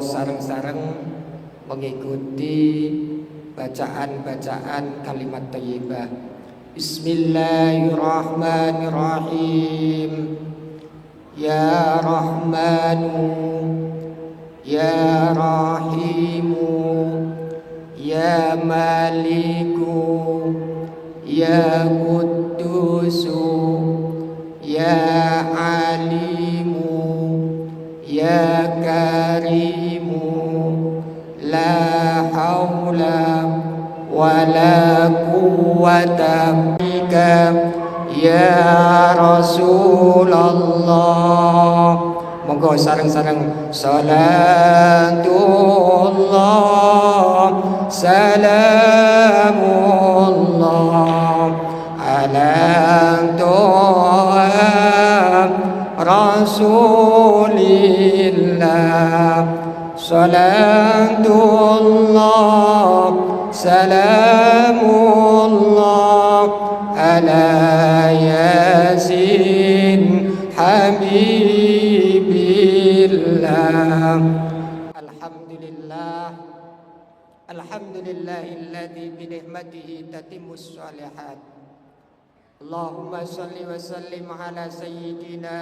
sareng-sareng mengikuti bacaan-bacaan kalimat thayyibah. Bismillahirrahmanirrahim. Ya Rahmanu, Ya Rahimu, Ya Maliku, Ya Quddusu, Ya Alimu, Ya Karimu, La haula wa la quwwata bika ya Rasulullah. Monggo sareng-sareng salatullah salamullah ala Rasulillah. Salatullah salamullah ala yasin habibillah. Alhamdulillah, alhamdulillahilladzi bi ni'matihi tatimmus shalihat. Allahumma shalli wa sallim ala sayyidina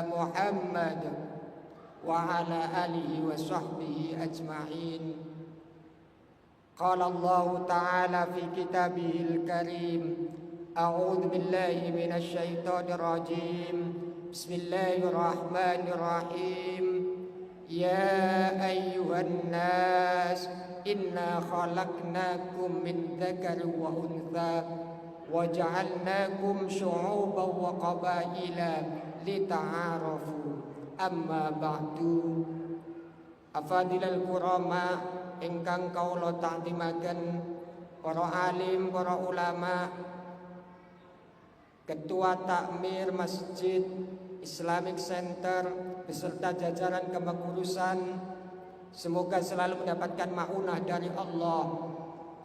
Muhammad wa ala alihi wa sahbihi ajma'in. Qala Allah ta'ala fi kitabihil karim, a'udzu billahi minasy syaithanir rajim. Bismillahirrahmanirrahim. Ya ayyuhan nas, inna khalaqnakum min dzakarin wa untha wa ja'alnakum syu'uban wa qabaila lita'arafu. Amma ba'du. Afadilal kurama ingkang kaula ta'zimaken, para alim, para ulama, ketua takmir Masjid Islamic Center beserta jajaran kepengurusan, semoga selalu mendapatkan maunah dari Allah,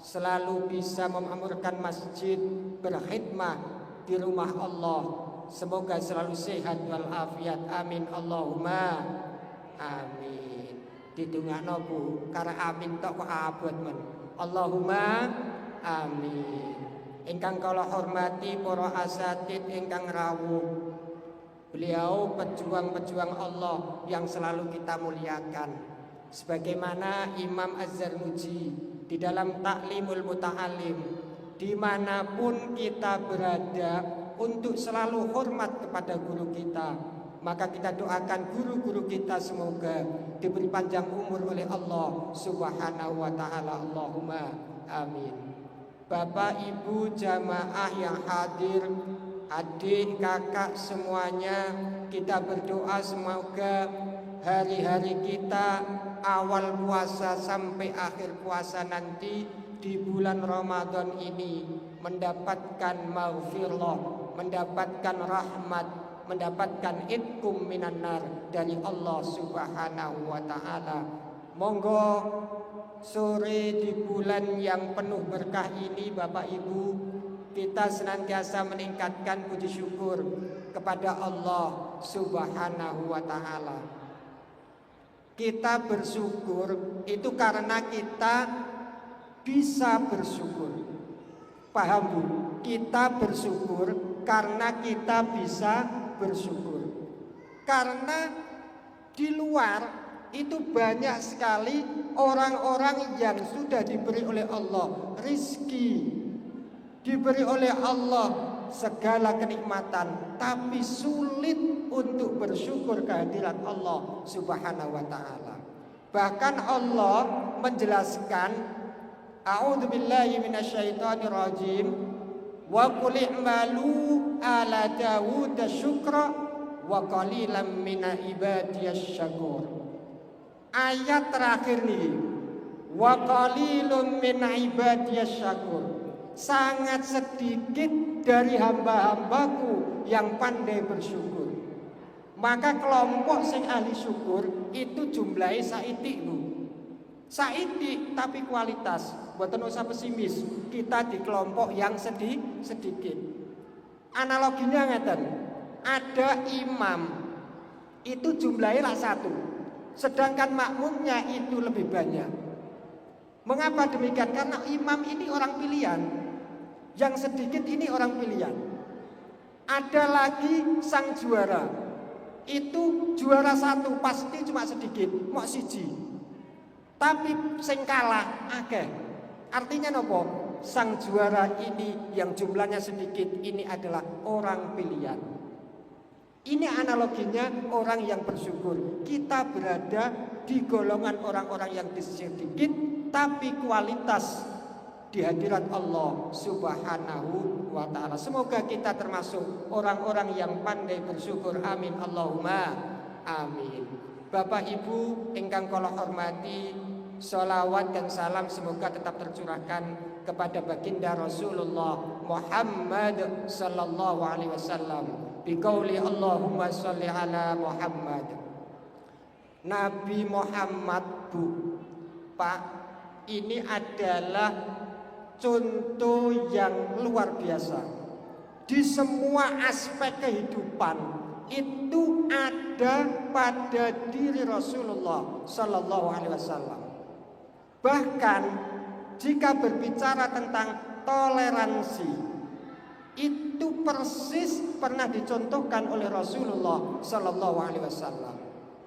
selalu bisa memakmurkan masjid, berkhidmah di rumah Allah. Semoga selalu sehat walafiat. Amin Allahumma amin. Didongakno Bu, karena amin tok kok abot men. Allahumma amin. Ingkang kula hormati para asatid ingkang rawuh. Beliau pejuang-pejuang Allah yang selalu kita muliakan. Sebagaimana Imam Az-Zarnuji di dalam Ta'limul Muta'alim, dimanapun kita berada, untuk selalu hormat kepada guru kita, maka kita doakan guru-guru kita semoga diberi panjang umur oleh Allah Subhanahu wa ta'ala. Allahumma amin. Bapak Ibu jamaah yang hadir, adik kakak semuanya, kita berdoa semoga hari-hari kita awal puasa sampai akhir puasa nanti di bulan Ramadan ini mendapatkan maghfirah, mendapatkan rahmat, mendapatkan itkum minan nar dari Allah Subhanahu wa ta'ala. Monggo sore di bulan yang penuh berkah ini Bapak Ibu, kita senantiasa meningkatkan puji syukur kepada Allah Subhanahu wa ta'ala. Kita bersyukur itu karena kita bisa bersyukur. Paham Bu? Kita bersyukur karena kita bisa bersyukur. Karena di luar itu banyak sekali orang-orang yang sudah diberi oleh Allah rizki, diberi oleh Allah segala kenikmatan, tapi sulit untuk bersyukur kehadiran Allah Subhanahu wa ta'ala. Bahkan Allah menjelaskan, a'udzubillahi minasyaitonirrajim, wa qul i'malu ala Dawud syukra wa qalilan min ibadiyasy syakur. Ayat terakhir nih, wa qalilun min ibadiyasy syakur. Sangat sedikit dari hamba-hambaku yang pandai bersyukur. Maka kelompok sing ahli syukur itu jumlahnya saitik Bu. Saitik tapi kualitas. Mboten usah pesimis. Kita di kelompok yang sedikit. Analoginya ngeten. Ada imam itu jumlahnya lah satu, sedangkan makmumnya itu lebih banyak. Mengapa demikian? Karena imam ini orang pilihan, yang sedikit ini orang pilihan. Ada lagi sang juara, itu juara 1 pasti cuma sedikit, mau siji. Tapi sing kalah akeh. Artinya nopo? Sang juara ini yang jumlahnya sedikit ini adalah orang pilihan. Ini analoginya orang yang bersyukur. Kita berada di golongan orang-orang yang sedikit tapi kualitas di hadirat Allah Subhanahu wa ta'ala. Semoga kita termasuk orang-orang yang pandai bersyukur. Amin Allahumma amin. Bapak Ibu ingkang kula hormati, sholawat dan salam semoga tetap tercurahkan kepada baginda Rasulullah Muhammad sallallahu alaihi wasallam. Biqauli Allahumma sholli ala Muhammad. Nabi Muhammad, Bu, Pak, ini adalah contoh yang luar biasa. Di semua aspek kehidupan itu ada pada diri Rasulullah sallallahu alaihi wasallam. Bahkan jika berbicara tentang toleransi, itu persis pernah dicontohkan oleh Rasulullah sallallahu alaihi wasallam.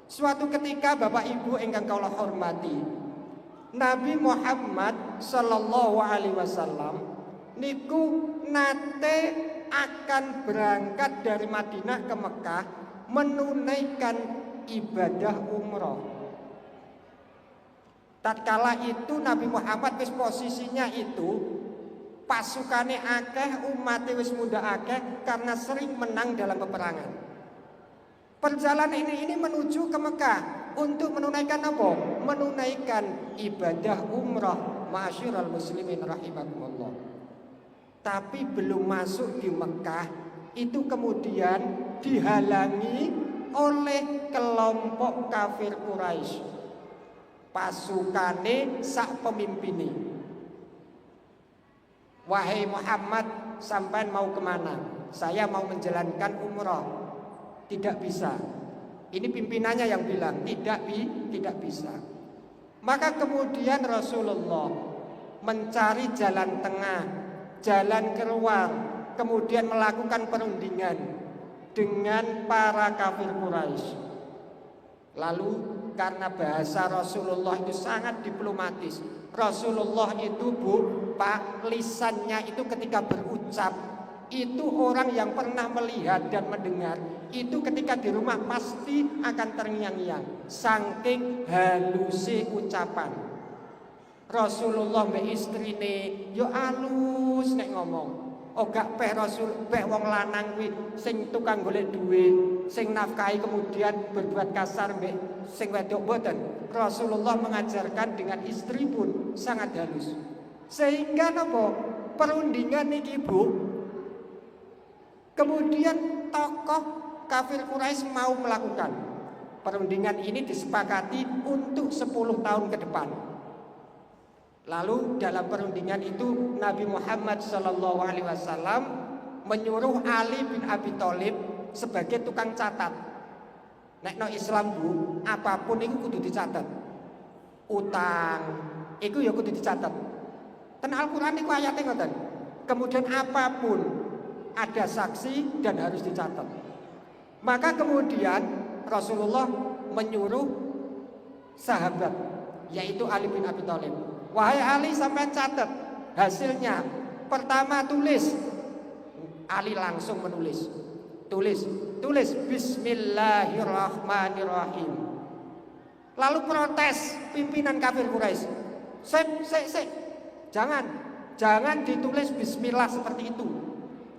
Suatu ketika Bapak Ibu ingkang kula hormati, Nabi Muhammad sallallahu alaihi wasallam niku nate akan berangkat dari Madinah ke Mekah menunaikan ibadah umroh. Tatkala itu Nabi Muhammad wis posisinya itu pasukane akeh, umatnya wis muda akeh karena sering menang dalam peperangan. Perjalanan ini menuju ke Mekah untuk menunaikan apa? Menunaikan ibadah umrah. Ma'asyiral muslimin rahimakumullah. Tapi belum masuk di Mekah, itu kemudian dihalangi oleh kelompok kafir Quraisy. Pasukane sak pemimpini. Wahai Muhammad, sampai mau kemana? Saya mau menjalankan umrah. Tidak bisa. Ini pimpinannya yang bilang tidak bisa. Maka kemudian Rasulullah mencari jalan tengah, jalan keluar, kemudian melakukan perundingan dengan para kafir Quraisy. Lalu karena bahasa Rasulullah itu sangat diplomatis, Rasulullah itu, Bu, Pak, lisannya itu ketika berucap itu orang yang pernah melihat dan mendengar itu ketika di rumah pasti akan terngiang-ngiang saking halusi ucapan. Rasulullah mbek istrine yo alus nek ngomong. Oh gak peh Rasul, peh wong lanang kuwi sing tukang golek duit, sing nafkahi kemudian berbuat kasar mbek sing wedok boten. Rasulullah mengajarkan dengan istri pun sangat halus. Sehingga napa? Perundingan niki, Bu. Kemudian tokoh kafir Quraisy mau melakukan perundingan ini, disepakati untuk 10 tahun ke depan. Lalu dalam perundingan itu Nabi Muhammad SAW menyuruh Ali bin Abi Thalib sebagai tukang catat. Nek no Islam, Bu, apapun itu kudu dicatat. Utang itu ya kudu dicatat. Ten Al-Qur'an itu ayatnya ngoten. Kemudian apapun ada saksi dan harus dicatat. Maka kemudian Rasulullah menyuruh sahabat yaitu Ali bin Abi Thalib, wahai Ali, sampai catat hasilnya. Pertama tulis. Ali langsung menulis. Tulis Bismillahirrahmanirrahim. Lalu protes pimpinan kafir Quraisy. Sik. Jangan ditulis bismillah seperti itu.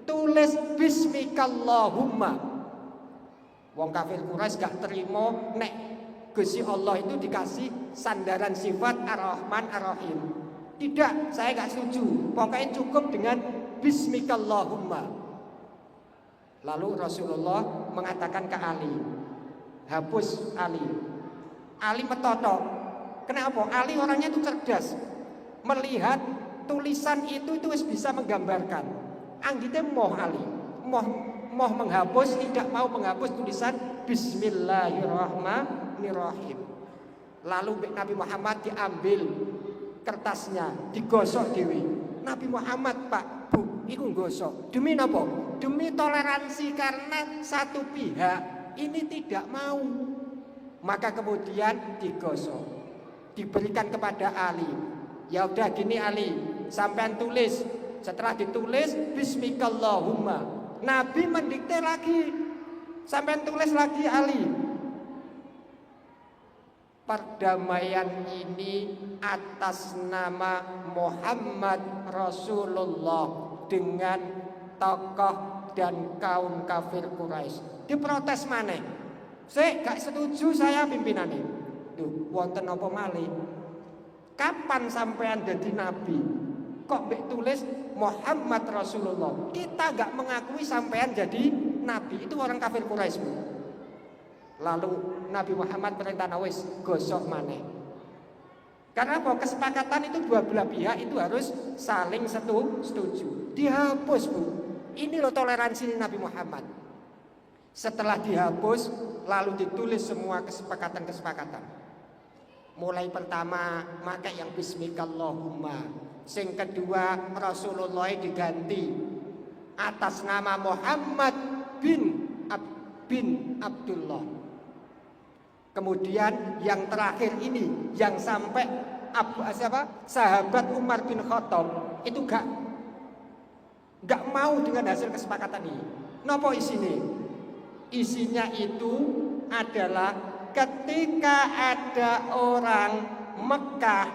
Tulis bismikallahumma. Wong kafir Quraisy gak terima nek Gusti Allah itu dikasih sandaran sifat Ar-Rahman Ar-Rahim. Tidak, saya gak setuju. Pokoknya cukup dengan bismikallahumma. Lalu Rasulullah mengatakan ke Ali, hapus Ali. Ali metotok. Kenapa? Ali orangnya itu cerdas. Melihat tulisan itu bisa menggambarkan. Anggite moh Ali, menghapus, tidak mau menghapus tulisan Bismillahirrahmanirrahim. Lalu Nabi Muhammad diambil kertasnya, digosok dewi. Nabi Muhammad, Pak, Bu, iku gosok. Demi napa? Demi toleransi, karena satu pihak ini tidak mau. Maka kemudian digosok, diberikan kepada Ali. Ya udah gini Ali, sampean tulis. Setelah ditulis Bismikallahumma, Nabi mendikte lagi, sampean tulis lagi Ali. Perdamaian ini atas nama Muhammad Rasulullah dengan tokoh dan kaum kafir Quraisy. Diprotes maneh. Sik gak setuju saya pimpinane. Duh, wonten apa malih? Kapan sampean jadi nabi? Kok mbek tulis Muhammad Rasulullah? Kita gak mengakui sampean jadi nabi. Itu orang kafir Quraisy, Bu. Lalu Nabi Muhammad perintah wis gosok maneh. Karena apa? Kesepakatan itu dua belah pihak itu harus saling setuju. Dihapus, Bu. Ini loh toleransi Nabi Muhammad. Setelah dihapus, lalu ditulis semua kesepakatan. Mulai pertama pakai yang Bismikallahumma. Sing kedua Rasulullah diganti atas nama Muhammad bin Abdullah. Kemudian yang terakhir ini yang sampai sahabat Umar bin Khattab itu gak mau dengan hasil kesepakatan ini. Napa isine? Isinya itu adalah ketika ada orang Mekah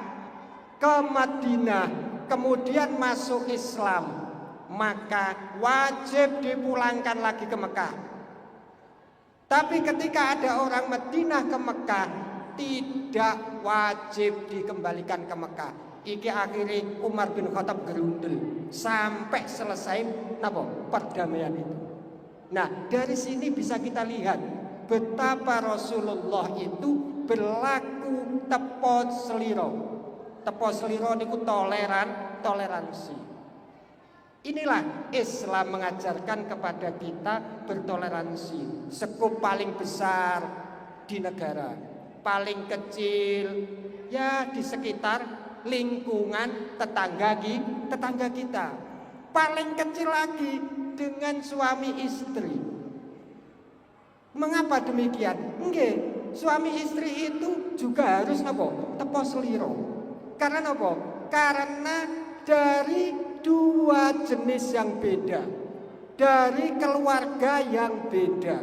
ke Madinah kemudian masuk Islam, maka wajib dipulangkan lagi ke Mekah. Tapi ketika ada orang Madinah ke Mekah, tidak wajib dikembalikan ke Mekah. Iki akhirnya Umar bin Khattab gerundel sampai selesai perdamaian itu. Nah, dari sini bisa kita lihat betapa Rasulullah itu berlaku tepo seliro. Tepo seliro niku toleransi. Inilah Islam mengajarkan kepada kita bertoleransi. Sekup paling besar di negara, paling kecil ya di sekitar lingkungan tetangga kita, paling kecil lagi dengan suami istri. Mengapa demikian? Nggih, suami istri itu juga harus tepo seliro. Karena Karena dari dua jenis yang beda, dari keluarga yang beda,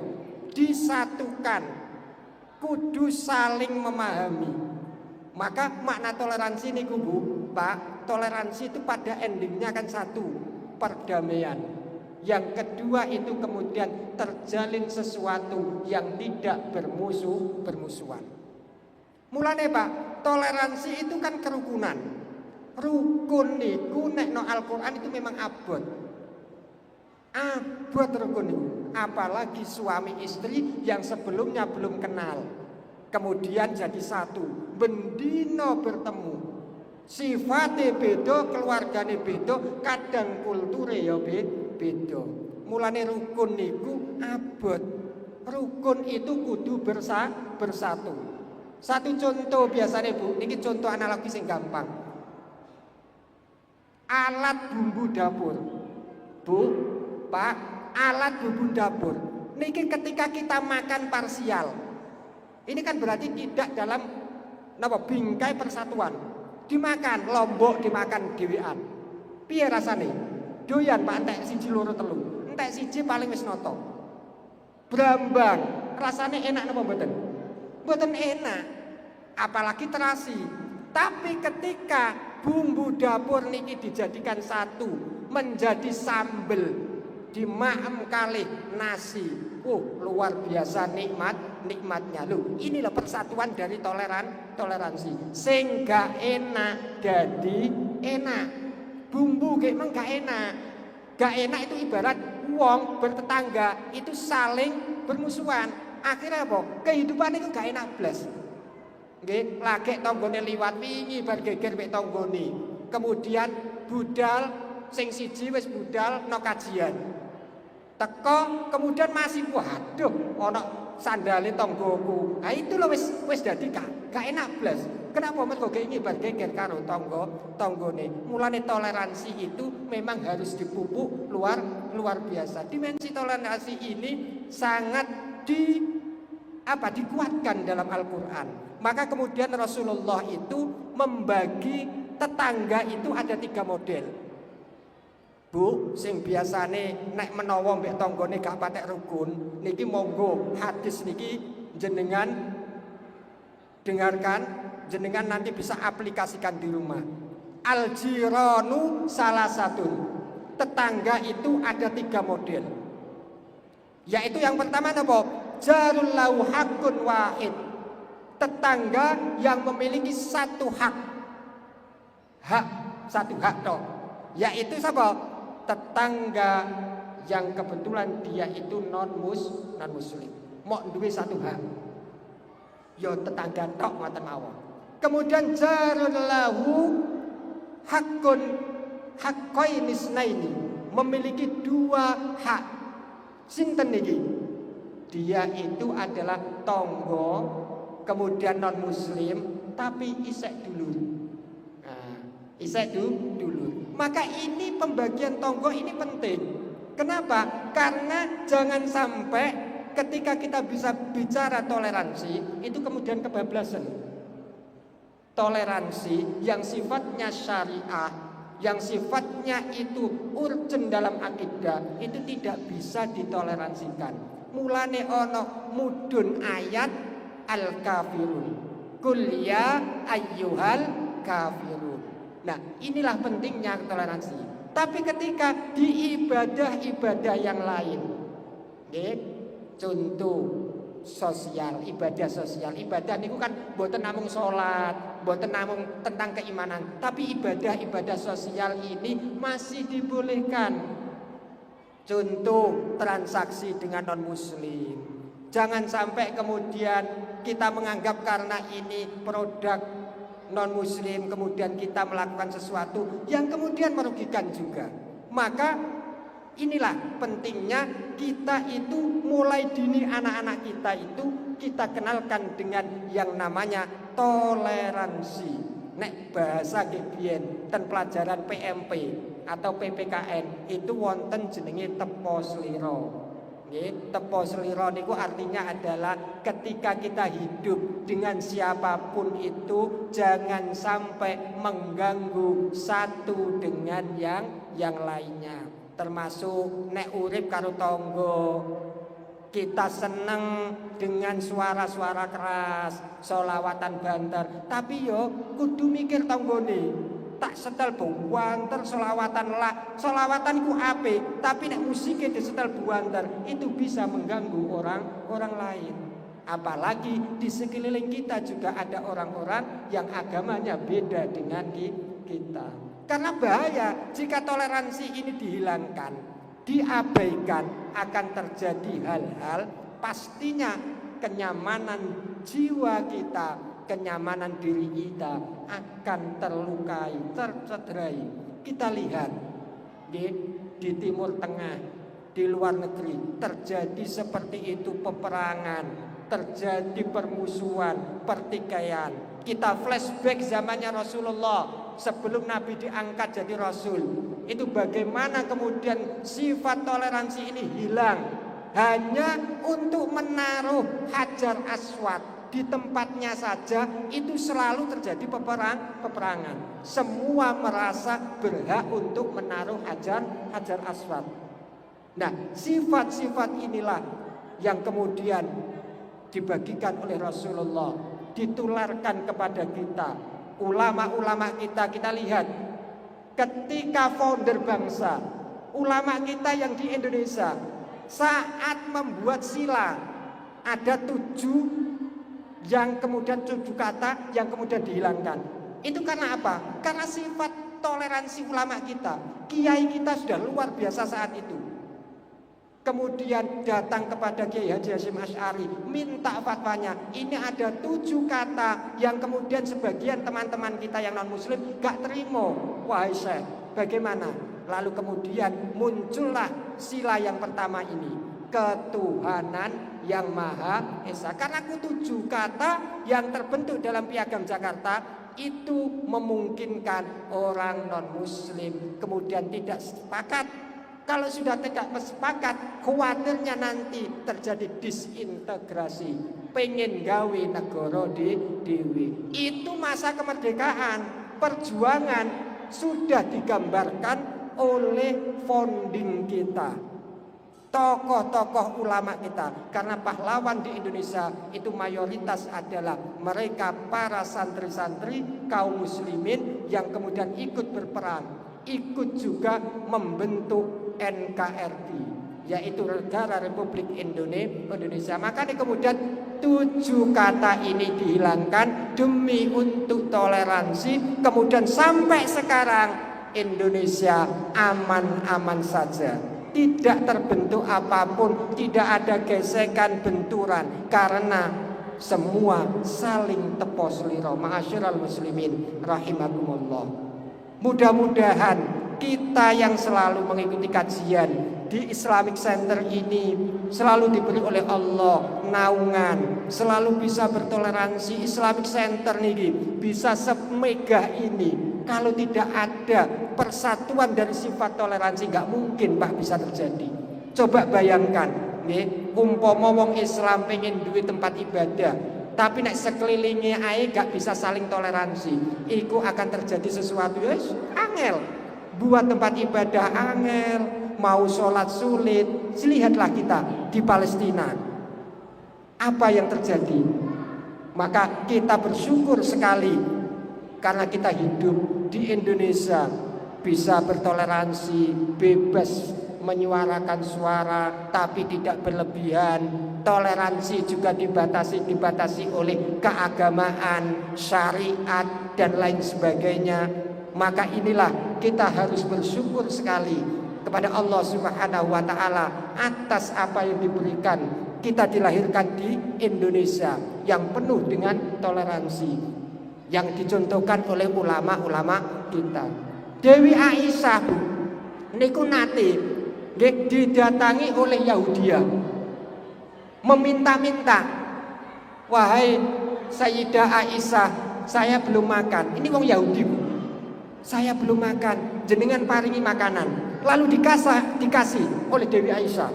disatukan, kudu saling memahami. Maka makna toleransi niku Bu, Pak, toleransi itu pada endingnya kan satu, perdamaian. Yang kedua itu kemudian terjalin sesuatu yang tidak bermusuhan. Mulane Pak, toleransi itu kan kerukunan. Rukun niku nek no Al-Qur'an itu memang abot rukun niku. Apalagi suami istri yang sebelumnya belum kenal, kemudian jadi satu, bendino bertemu, sifatnya beda, keluargane beda, kadang kulture ya beda. Mulane rukun niku abot. Rukun itu kudu bersatu. Satu contoh biasanya Bu, ini contoh analogi sing gampang. Alat bumbu dapur, Bu, Pak, alat bumbu dapur. Niki ketika kita makan parsial, ini kan berarti tidak dalam bingkai persatuan. Dimakan lombok, dimakan dhewean. Piye rasane? Doyan Pak, entek siji loro telu. Entek siji paling wis noto. Brambang, rasane enak napa mboten? Mboten enak. Apalagi terasi. Tapi ketika bumbu dapur niki dijadikan satu, menjadi sambel, dimaem kalih nasi. Luar biasa nikmatnya. Inilah persatuan dari toleransi. Sing gak enak jadi enak. Bumbu memang gak enak. Gak enak itu ibarat wong bertetangga itu saling bermusuhan. Akhirnya apa? Kehidupan itu gak enak blas. Nggih, lagi tanggane liwat wingi bar geger mek tanggane. Kemudian budal sing siji wis budal no kajian. Teko kemudian masih waduh ana sandale tonggoku. Nah itu loh wis dadi gak enak blas. Kenapa mergo ngibar geger karo tanggane. Mulane toleransi itu memang harus dipupuk luar biasa. Dimensi toleransi ini sangat dikuatkan dalam Al-Qur'an. Maka kemudian Rasulullah itu membagi tetangga itu ada 3 model. Bu, sing biasane nek menawa mbek tanggane gak patek rukun, niki monggo hadis niki jenengan dengarkan, jenengan nanti bisa aplikasikan di rumah. Al-jiranu salah satu. Tetangga itu ada 3 model. Yaitu yang pertama apa? Jarul lahu haqqun wahid. Tetangga yang memiliki satu hak. Satu hak toh. Yaitu siapa? Tetangga yang kebetulan dia itu non muslim. Mau duwe satu hak. Yo tetangga tok ngoten mawon. Kemudian jarul lahu haqqain isnaini, memiliki 2 hak. Sinten niki? Dia itu adalah tonggo, kemudian non muslim tapi isek dulur. Nah, isek dulur. Maka ini pembagian tonggo ini penting. Kenapa? Karena jangan sampai ketika kita bisa bicara toleransi itu kemudian kebablasan. Toleransi yang sifatnya syariah, yang sifatnya itu urgen dalam akidah, itu tidak bisa ditoleransikan. Mulane ono mudun ayat al-kafirun. Qul ya ayyuhal kafirun. Nah, inilah pentingnya toleransi. Tapi ketika di ibadah-ibadah yang lain, contoh sosial, ibadah niku kan mboten namung salat, mboten namung tentang keimanan, tapi ibadah-ibadah sosial ini masih dibolehkan. Contoh transaksi dengan non muslim. Jangan sampai kemudian kita menganggap karena ini produk non muslim kemudian kita melakukan sesuatu yang kemudian merugikan juga. Maka inilah pentingnya kita itu mulai dini anak-anak kita itu kita kenalkan dengan yang namanya toleransi. Nek bahasa gebien dan pelajaran PMP atau PPKN itu wonten jenenge tepo sliro. Tepo sliro niku artinya adalah ketika kita hidup dengan siapapun itu jangan sampai mengganggu satu dengan yang lainnya. Termasuk nek urip karo tangga kita seneng dengan suara-suara keras, solawatan banter, tapi yo kudu mikir tanggane. Tak setel buanter solawatan lah, solawatan ku ape, tapi nek musiknya disetel buanter itu bisa mengganggu orang lain. Apalagi di sekeliling kita juga ada orang-orang yang agamanya beda dengan kita. Karena bahaya jika toleransi ini dihilangkan, diabaikan, akan terjadi hal-hal pastinya kenyamanan jiwa kita, kenyamanan diri kita akan terlukai, tercederai. Kita lihat di Timur Tengah, di luar negeri terjadi seperti itu peperangan, terjadi permusuhan, pertikaian. Kita flashback zamannya Rasulullah sebelum Nabi diangkat jadi Rasul. Itu bagaimana kemudian sifat toleransi ini hilang hanya untuk menaruh Hajar Aswad di tempatnya saja itu selalu terjadi peperangan. Semua merasa berhak untuk menaruh Hajar Aswad. Nah, sifat-sifat inilah yang kemudian dibagikan oleh Rasulullah, ditularkan kepada kita. Ulama-ulama kita lihat ketika founder bangsa, ulama kita yang di Indonesia saat membuat sila ada 7 yang kemudian 7 kata yang kemudian dihilangkan. Itu karena apa? Karena sifat toleransi ulama kita. Kiai kita sudah luar biasa saat itu. Kemudian datang kepada Kiai Haji Hasyim Asy'ari minta fatwanya. Ini ada 7 kata yang kemudian sebagian teman-teman kita yang non muslim gak terima. Wahai Syekh, bagaimana? Lalu kemudian muncullah sila yang pertama ini. ketuhanan yang Maha Esa. Karena 7 kata yang terbentuk dalam Piagam Jakarta itu memungkinkan orang non-muslim kemudian tidak sepakat. Kalau sudah tidak sepakat, khawatirnya nanti terjadi disintegrasi, pengen gawe negara dewe. Itu masa kemerdekaan, perjuangan sudah digambarkan oleh founding kita, tokoh-tokoh ulama kita. Karena pahlawan di Indonesia itu mayoritas adalah mereka para santri-santri kaum muslimin yang kemudian ikut berperang, ikut juga membentuk NKRI, yaitu Negara Republik Indonesia. Makanya kemudian 7 kata ini dihilangkan demi untuk toleransi. Kemudian sampai sekarang Indonesia aman-aman saja, tidak terbentuk apapun, tidak ada gesekan benturan, karena semua saling tepos liro. Ma'asyiral muslimin rahimakumullah. Mudah-mudahan kita yang selalu mengikuti kajian di Islamic Center ini selalu diberi oleh Allah naungan, selalu bisa bertoleransi. Islamic Center nih bisa semegah ini. Kalau tidak ada persatuan dari sifat toleransi, nggak mungkin Pak bisa terjadi. Coba bayangkan, nih, umpama wong Islam pengen duit tempat ibadah, tapi nek sekelilingnya ae gak bisa saling toleransi, iku akan terjadi sesuatu wis angel. Buat tempat ibadah angel, mau sholat sulit. Lihatlah kita di Palestina, apa yang terjadi. Maka kita bersyukur sekali karena kita hidup di Indonesia, bisa bertoleransi, bebas menyuarakan suara, tapi tidak berlebihan. Toleransi juga dibatasi oleh keagamaan, syariat dan lain sebagainya. Maka inilah kita harus bersyukur sekali kepada Allah Subhanahu wa Ta'ala atas apa yang diberikan. Kita dilahirkan di Indonesia yang penuh dengan toleransi, yang dicontohkan oleh ulama-ulama kita. Dewi Aisyah niku nate didatangi oleh Yahudia, meminta-minta, wahai Sayyidah Aisyah, saya belum makan. Ini wong Yahudi, saya belum makan, jenengan paringi makanan. Lalu dikasih oleh Dewi Aisyah.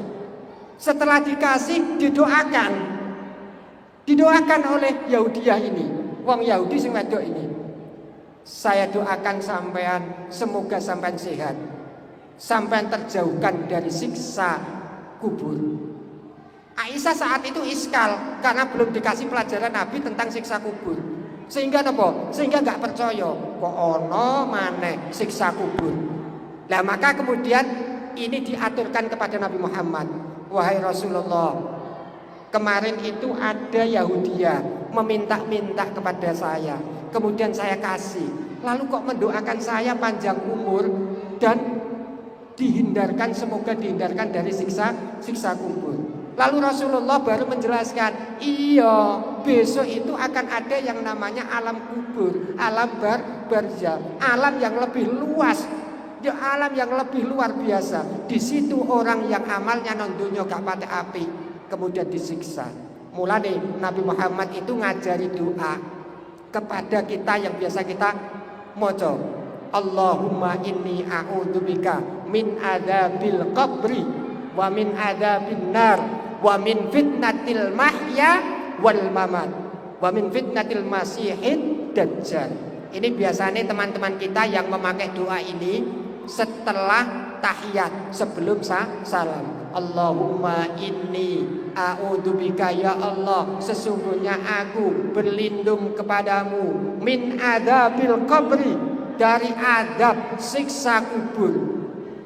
Setelah dikasih, didoakan oleh Yahudiah ini, wong Yahudi sing wedok ini. Saya doakan sampean, semoga sampean sehat, sampean terjauhkan dari siksa kubur. Aisyah saat itu iskal karena belum dikasih pelajaran Nabi tentang siksa kubur. Sehingga apa? Sehingga nggak percaya kok ono maneh siksa kubur. Nah maka kemudian ini diaturkan kepada Nabi Muhammad. Wahai Rasulullah, kemarin itu ada Yahudia meminta-minta kepada saya, kemudian saya kasih. Lalu kok mendoakan saya panjang umur dan semoga dihindarkan dari siksa kubur. Lalu Rasulullah baru menjelaskan, iya, besok itu akan ada yang namanya alam kubur, alam barzah, alam yang lebih luas, ya alam yang lebih luar biasa. Di situ orang yang amalnya non dunya gak pati api, kemudian disiksa. Mulane Nabi Muhammad itu ngajari doa kepada kita yang biasa kita maca, Allahumma inni a'udzubika min adzabil qabri wa min adzabin nar wa min fitnatil mahya wal mamat wa min fitnatil masihid dajjal. Ini biasanya teman-teman kita yang memakai doa ini setelah tahiyat, sebelum salam. Allahumma inni a'udzubika, ya Allah, sesungguhnya aku berlindung kepadamu, min adzabil qabri, dari adab siksa kubur,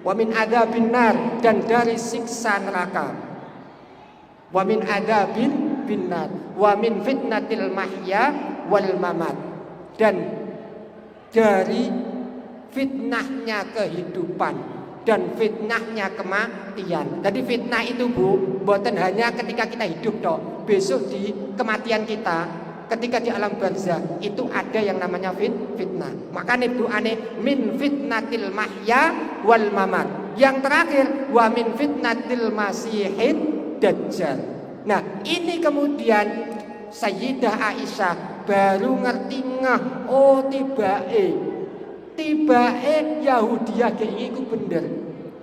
wa min adzabin nar, dan dari siksa neraka, wa min adzabin binnar, wa min fitnatil mahya wal mamat, dan dari fitnahnya kehidupan dan fitnahnya kematian. Jadi fitnah itu bukan hanya ketika kita hidup toh, besok di kematian kita, ketika di alam barzah itu ada yang namanya fitnah. Makanya doane min fitnatil mahya wal mamat. Yang terakhir wa min fitnatil masihid Dajjal. Nah, ini kemudian Sayyidah Aisyah baru ngerti ngah, oh tibake Yahudiyah kayak iku bener.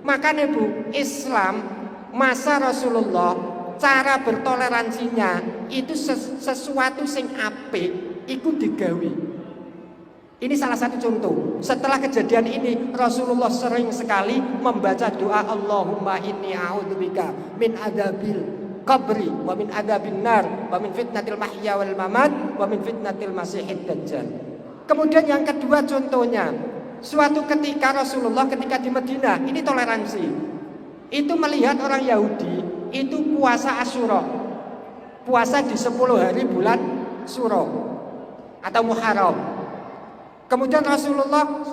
Makanya Bu, Islam masa Rasulullah cara bertoleransinya itu sesuatu sing apik iku digawe. Ini salah satu contoh. Setelah kejadian ini Rasulullah sering sekali membaca doa Allahumma inni a'udzubika min adzabil qabri wa min adzabin nar wa min fitnatil mahya wal mamat wa min fitnatil masiihid dajjal. Kemudian yang kedua contohnya, suatu ketika Rasulullah ketika di Madinah, ini toleransi. Itu melihat orang Yahudi itu puasa Asyura. Puasa di 10 hari bulan Syura atau Muharram. Kemudian Rasulullah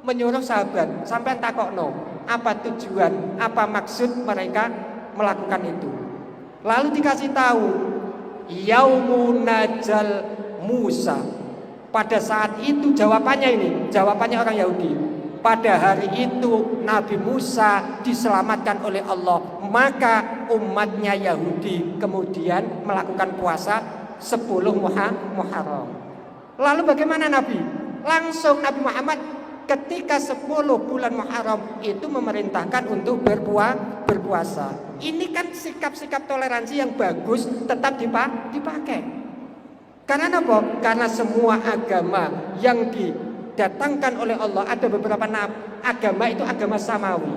menyuruh sahabat, sampai takokno, apa tujuan, apa maksud mereka melakukan itu. Lalu dikasih tahu, Yaumun Najal Musa. Pada saat itu jawabannya orang Yahudi. Pada hari itu Nabi Musa diselamatkan oleh Allah. Maka umatnya Yahudi kemudian melakukan puasa 10 Muharram. Lalu bagaimana Nabi? Langsung Nabi Muhammad ketika 10 bulan Muharram itu memerintahkan untuk berpuasa. Ini kan sikap-sikap toleransi yang bagus tetap dipakai. Karena apa? Karena semua agama yang didatangkan oleh Allah, ada beberapa agama itu agama samawi.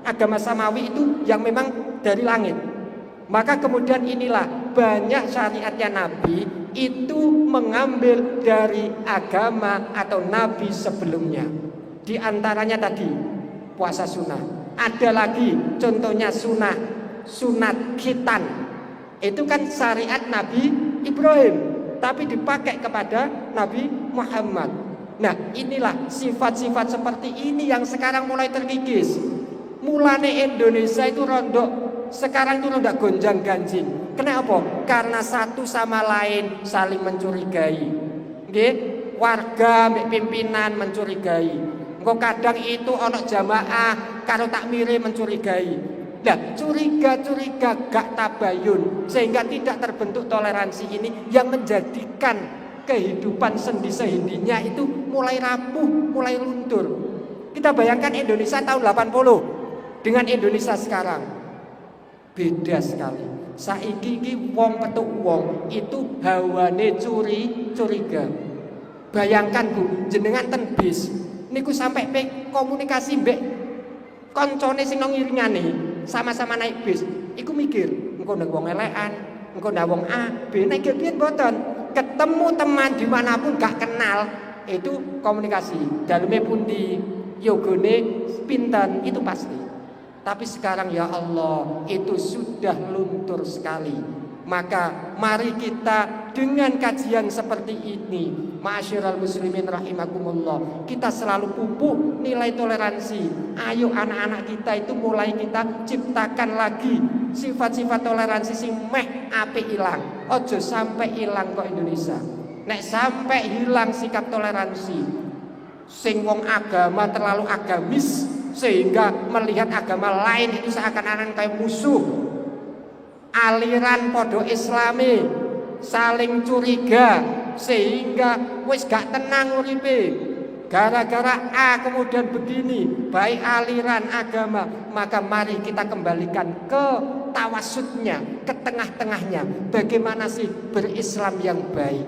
Agama samawi itu yang memang dari langit. Maka kemudian inilah banyak syariatnya Nabi itu mengambil dari agama atau Nabi sebelumnya. Di antaranya tadi puasa sunnah. Ada lagi contohnya sunat khitan. Itu kan syariat Nabi Ibrahim, tapi dipakai kepada Nabi Muhammad. Nah, inilah sifat-sifat seperti ini yang sekarang mulai terkikis. Mulane Indonesia itu sekarang itu rondak gonjang ganjing. Kenapa? Karena satu sama lain saling mencurigai. Nggih, warga mbek pimpinan mencurigai. Engko kadang itu ana jamaah karo takmire mencurigai. Nah, curiga-curiga gak tabayun sehingga tidak terbentuk toleransi ini yang menjadikan kehidupan sendi-sendinya itu mulai rapuh, mulai luntur. Kita bayangkan Indonesia tahun 80 dengan Indonesia sekarang. Beda sekali. Saiki iki wong petuk wong itu hawane curiga. Bayangkan Bu, jenengan ten bis niku sampai komunikasi mbek koncone sing nang iringane sama-sama naik bis. Iku mikir, engko ndang wong elekan, engko ndang wong A, B, nek biyen mboten. Ketemu teman dimanapun gak kenal, itu komunikasi. Dalume pundi, yogone pinten, itu pasti. Tapi sekarang ya Allah, itu sudah luntur sekali. Maka mari kita dengan kajian seperti ini, ma'asyiral muslimin rahimakumullah, kita selalu pupuk nilai toleransi. Ayo anak-anak kita itu mulai kita ciptakan lagi sifat-sifat toleransi sing meh apik ilang. Ojo sampai hilang kok Indonesia. Nek sampai hilang sikap toleransi, sing wong agama terlalu agamis sehingga melihat agama lain itu seakan-akan kayak musuh. Aliran podo Islami saling curiga sehingga wis gak tenang uripe. Gara-gara A kemudian begini, baik aliran agama, maka mari kita kembalikan ke tawasudnya, ke tengah-tengahnya. Bagaimana sih berislam yang baik,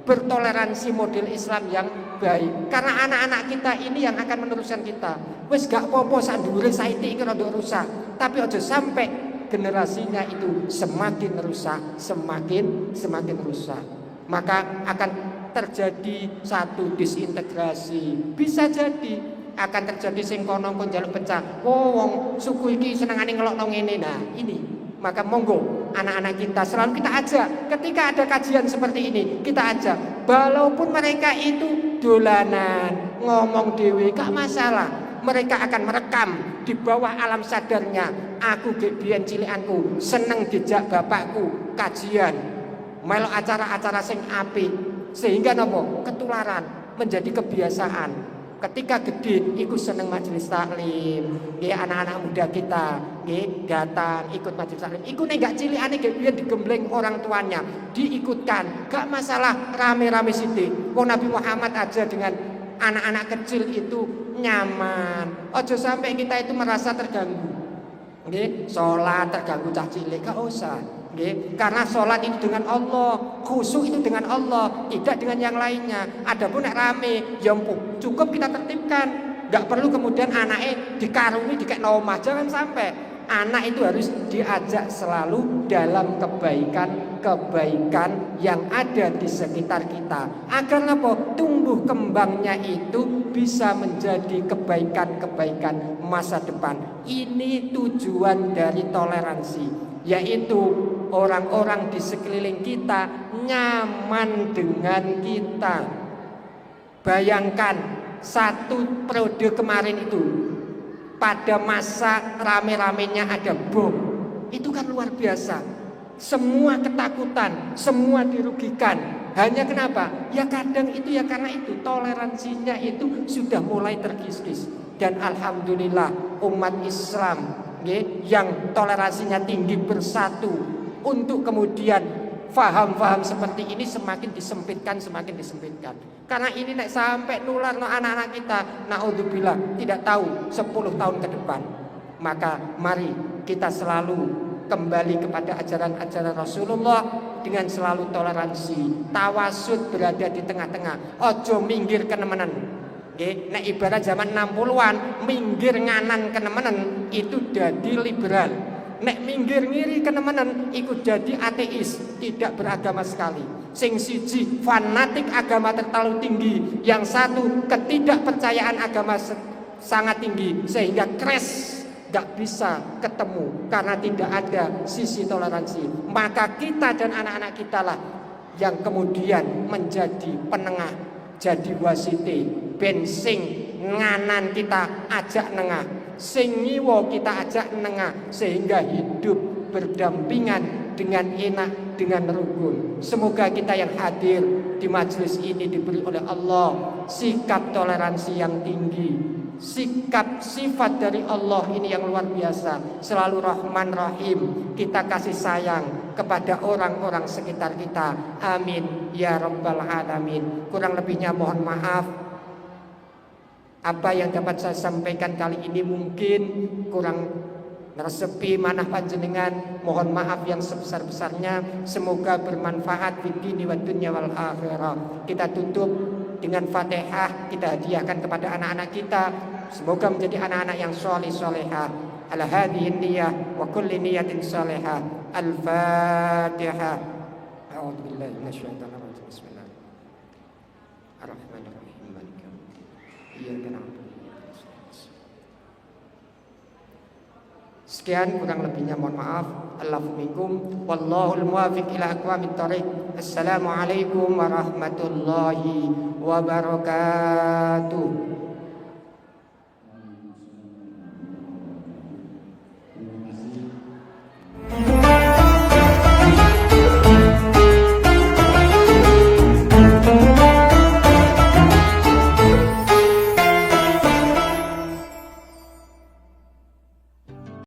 bertoleransi model Islam yang baik. Karena anak-anak kita ini yang akan meneruskan kita. Wis gak popo sak dhuwure saiki iki rada rusak, tapi aja sampai generasinya itu semakin rusak, semakin rusak. Maka akan terjadi satu disintegrasi. Bisa jadi akan terjadi sing kono kon njaluk pecah. Oh, wong suku iki senengane ngelokno ngene. Nah, ini. Maka monggo anak-anak kita selalu kita ajak ketika ada kajian seperti ini, kita ajak. Walaupun mereka itu dolanan, ngomong dhewe gak masalah. Mereka akan merekam di bawah alam sadarnya. Aku biyen cilikanku seneng dijak bapakku kajian, melok acara-acara sing apik, sehingga nopo ketularan menjadi kebiasaan. Ketika gede ikut seneng majelis taklim, anak-anak muda kita datang ikut majelis taklim. Iku nek gak cilikane biyen digembleng orang tuanya, diikutkan. Gak masalah rame-rame sithik. Wong Nabi Muhammad aja dengan anak-anak kecil itu nyaman. Ojo sampai kita itu merasa terganggu. Sholat terganggu cah cilik, gak usah. Karena sholat itu dengan Allah, khusyuk itu dengan Allah, tidak dengan yang lainnya. Adapun nek rame, ya cukup kita tertibkan. Gak perlu kemudian anaknya dikarungi, dikek nomah. Jangan sampai. Anak itu harus diajak selalu dalam kebaikan yang ada di sekitar kita. Agar apa? Tumbuh kembangnya itu bisa menjadi kebaikan-kebaikan masa depan. Ini tujuan dari toleransi, yaitu orang-orang di sekeliling kita nyaman dengan kita. Bayangkan satu periode kemarin itu, pada masa rame-ramenya ada bom, itu kan luar biasa. Semua ketakutan, semua dirugikan. Hanya kenapa? Ya kadang itu ya karena itu toleransinya itu sudah mulai terkikis. Dan alhamdulillah umat Islam yang toleransinya tinggi bersatu untuk kemudian faham-faham seperti ini semakin disempitkan. Karena ini nek sampai nular no anak-anak kita, naudzubillah, tidak tahu 10 tahun ke depan. Maka mari kita selalu kembali kepada ajaran-ajaran Rasulullah dengan selalu toleransi, tawasud berada di tengah-tengah. Ojo minggir kenemenen. Nek ibarat zaman 60-an minggir nganan kenemenen itu jadi liberal. Nek minggir ngiri kenemenen ikut jadi ateis, tidak beragama sekali. Sing siji fanatik agama terlalu tinggi, yang satu ketidakpercayaan agama sangat tinggi sehingga crash, gak bisa ketemu karena tidak ada sisi toleransi. Maka kita dan anak-anak kita lah yang kemudian menjadi penengah, jadi wasite, bensing nganan kita ajak nengah, sing ngiwo kita ajak nengah, sehingga hidup berdampingan dengan enak, dengan rukun. Semoga kita yang hadir di majelis ini diberi oleh Allah sikap toleransi yang tinggi, sikap sifat dari Allah ini yang luar biasa, selalu Rahman Rahim. Kita kasih sayang kepada orang-orang sekitar kita. Amin ya rabbal alamin. Kurang lebihnya mohon maaf. Apa yang dapat saya sampaikan kali ini mungkin kurang resepi manah panjenengan, mohon maaf yang sebesar-besarnya. Semoga bermanfaat di dini wa dunya wal akhirah. Kita tutup dengan Fatihah, kita hadiahkan kepada anak-anak kita. Semoga menjadi anak-anak yang soleh solehah. Ala hadhihi niyyah wa kulli niyatin solehah. Al-Fatihah. A'udzu billahi minasyaitonir rajim. Bismillahirrahmanirrahim. Sekian, kurang lebihnya mohon maaf. Allahu minkum wallahul muwaffiq ila aqwamit thoriq. Assalamualaikum warahmatullahi wabarakatuh.